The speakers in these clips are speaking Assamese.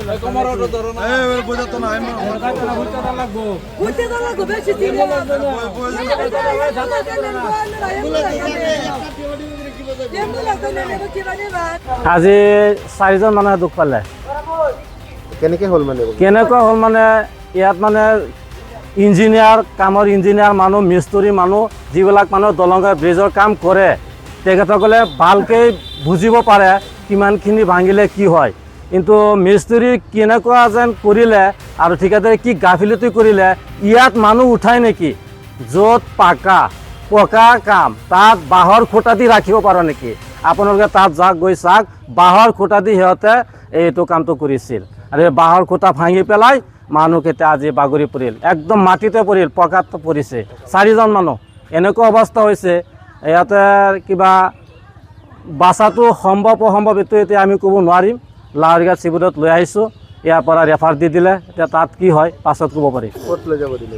আজি 4জন মানুহে দুখ পালে। কেনেকুৱা হ'ল মানে ইয়াত মানে ইঞ্জিনিয়াৰ কামৰ ইঞ্জিনিয়াৰ মানুহ মিস্ত্ৰী মানুহ যিবিলাক মানুহ দলঙৰ ব্ৰিজৰ কাম কৰে তেখেতসকলে ভালকৈ বুজিব পাৰে কিমানখিনি ভাঙিলে কি হয়, কিন্তু মিস্ত্ৰী কেনেকুৱা যেন কৰিলে আৰু ঠিকাদাৰে কি গাফিলতি কৰিলে। ইয়াত মানুহ উঠাই নেকি য'ত পকা কাম তাত বাঁহৰ খুঁটা দি ৰাখিব পাৰে নেকি? আপোনালোকে তাত যাক গৈ চাওক, বাঁহৰ খুঁটা দি সিহঁতে এইটো কামটো কৰিছিল আৰু এই বাঁহৰ খুঁটা ভাঙি পেলাই মানুহকেইটা আজি বাগৰি পৰিল, একদম মাটিতে পৰিল, পকাত পৰিছে 4জন মানুহ। এনেকুৱা অৱস্থা হৈছে ইয়াতে কিবা বাচাটো সম্ভৱ অসম্ভৱ এইটো এতিয়া আমি ক'ব নোৱাৰিম। লাহৰীঘাট চিভিলত লৈ আহিছোঁ, ইয়াৰ পৰা ৰেফাৰ দি দিলে, এতিয়া তাত কি হয় পাছত ক'ব পাৰি। ক'ত লৈ যাব দিলে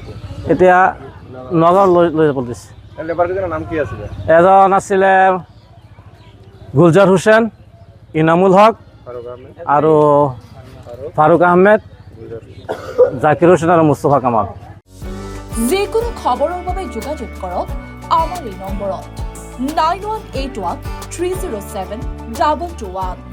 এতিয়া নগাঁও লৈ যাব দিছে। লেবাৰকেইজনৰ নাম কি আছিলে? এজন আছিলে গুলজাৰ হুছেইন, ইনামুল হক আৰু ফাৰুক আহমেদ, জাকিৰ হুছেইন আৰু মুস্তফা কামাল। যিকোনো খবৰৰ বাবে যোগাযোগ কৰক আমাৰ এই নম্বৰত 9181 307 2221।